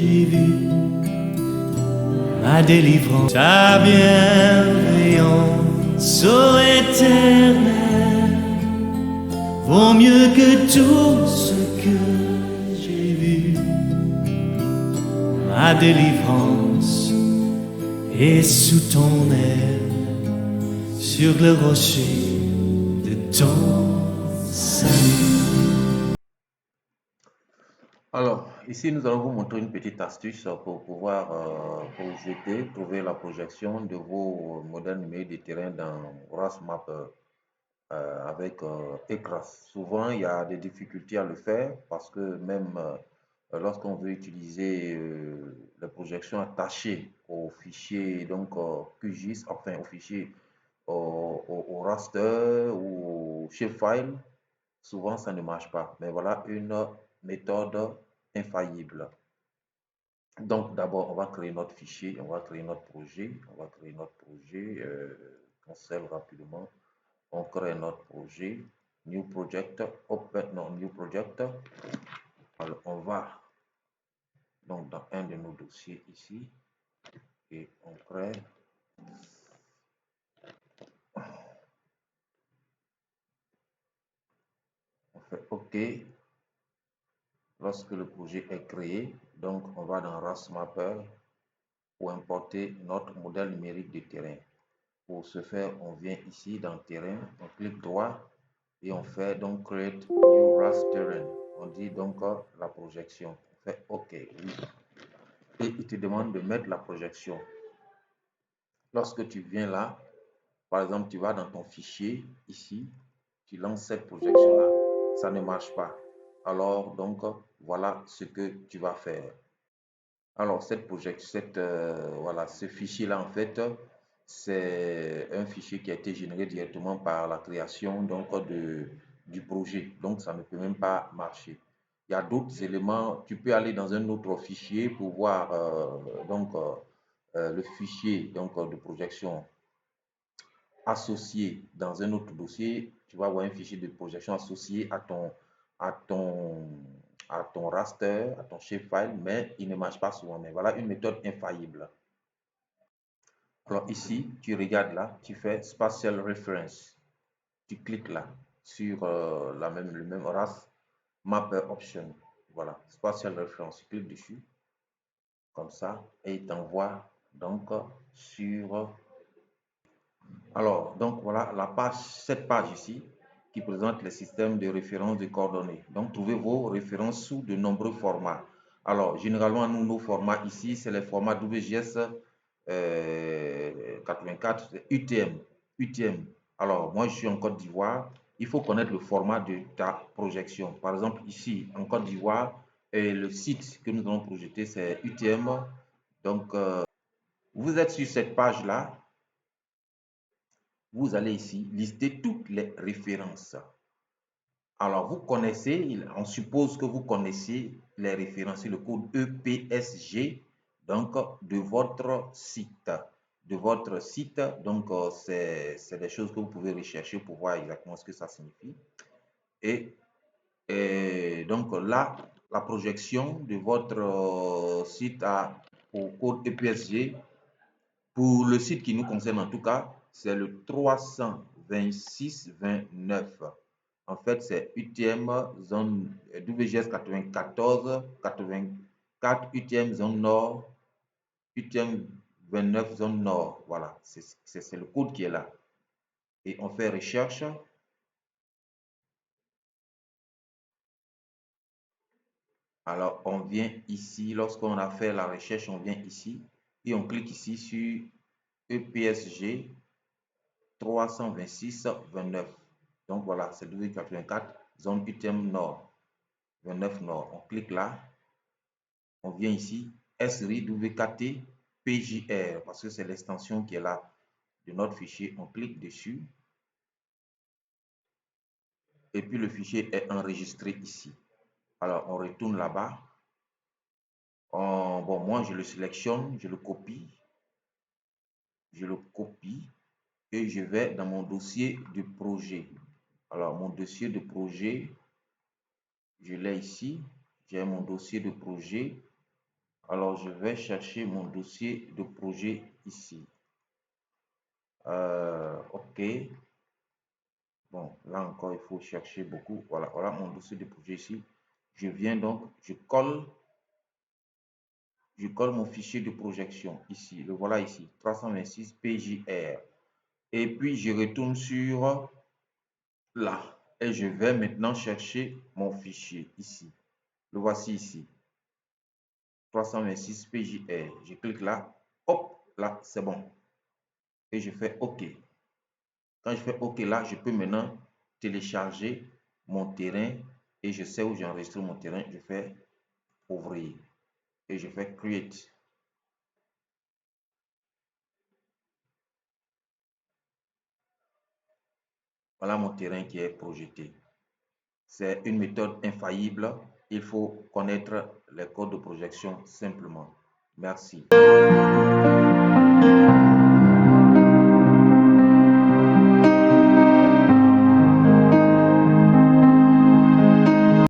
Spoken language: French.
j'ai vu ma délivrance, ta bienveillance, ô Éternel, vaut mieux que tout ce que j'ai vu. Ma délivrance est sous ton aile, sur le rocher de ton salut. Alors, ici, nous allons vous montrer une petite astuce pour pouvoir projeter, trouver la projection de vos modèles numériques de terrain dans RASMAP avec ECRAS. Souvent, il y a des difficultés à le faire parce que même lorsqu'on veut utiliser les projections attachées au fichier donc QGIS, enfin au fichier au raster ou au shapefile, souvent ça ne marche pas. Mais voilà une méthode infaillible. Donc d'abord, on va créer notre fichier, on va créer notre projet, cancel rapidement. On crée notre projet, new project, open, non, new project. Alors on va donc dans un de nos dossiers ici et on crée. On fait OK. Lorsque le projet est créé, donc on va dans RASMapper pour importer notre modèle numérique de terrain. Pour ce faire, on vient ici dans terrain, on clique droit et on fait donc create new RAS terrain. On dit donc la projection. On fait OK, oui. Et il te demande de mettre la projection. Lorsque tu viens là, par exemple, tu vas dans ton fichier ici, tu lances cette projection-là, ça ne marche pas. Alors, donc, voilà ce que tu vas faire. Alors, cette projection, voilà, ce fichier-là, en fait, c'est un fichier qui a été généré directement par la création donc, du projet. Donc, ça ne peut même pas marcher. Il y a d'autres éléments. Tu peux aller dans un autre fichier pour voir le fichier donc, de projection associé dans un autre dossier. Tu vas avoir un fichier de projection associé à ton raster, à ton shapefile, mais il ne marche pas souvent. Mais voilà une méthode infaillible. Alors ici, tu regardes là, tu fais Spatial Reference. Tu cliques là sur le même RAS Mapper Option. Voilà, Spatial Reference. Tu cliques dessus, comme ça, et il t'envoie donc sur. Alors, donc voilà cette page ici qui présente les systèmes de référence de coordonnées. Donc, trouvez vos références sous de nombreux formats. Alors, généralement, nos formats ici, c'est les formats WGS 84, UTM. UTM. Alors, moi, je suis en Côte d'Ivoire. Il faut connaître le format de ta projection. Par exemple, ici, en Côte d'Ivoire, le site que nous allons projeter, c'est UTM. Donc, vous êtes sur cette page-là. Vous allez ici lister toutes les références. Alors, vous connaissez, on suppose que vous connaissez les références, le code EPSG, donc de votre site. Donc, c'est des choses que vous pouvez rechercher pour voir exactement ce que ça signifie. Et donc là, la projection de votre site a pour code EPSG, pour le site qui nous concerne en tout cas, c'est le 326-29. En fait, c'est UTM zone WGS 94, 84, UTM zone nord, UTM 29 zone nord. Voilà, c'est le code qui est là. Et on fait recherche. Alors, on vient ici, lorsqu'on a fait la recherche, on vient ici et on clique ici sur EPSG 326-29. Donc voilà, c'est W84, zone UTM Nord, 29 Nord. On clique là, on vient ici, SRI WKT PJR, parce que c'est l'extension qui est là de notre fichier. On clique dessus. Et puis le fichier est enregistré ici. Alors on retourne là-bas. Bon, moi je le sélectionne, je le copie. Et je vais dans mon dossier de projet. Alors mon dossier de projet, je l'ai ici. J'ai mon dossier de projet. Alors, je vais chercher mon dossier de projet ici. OK. Bon, là encore, il faut chercher beaucoup. Voilà, voilà mon dossier de projet ici. Je viens donc, je colle mon fichier de projection ici. Le voilà ici, 326 PJR. Et puis, je retourne sur là. Et je vais maintenant chercher mon fichier ici. Le voici ici. 326 PJR. Je clique là. Hop, là, c'est bon. Et je fais OK. Quand je fais OK là, je peux maintenant télécharger mon terrain et je sais où j'ai enregistré mon terrain. Je fais ouvrir et je fais create. Voilà mon terrain qui est projeté. C'est une méthode infaillible. Il faut connaître les codes de projection simplement. Merci.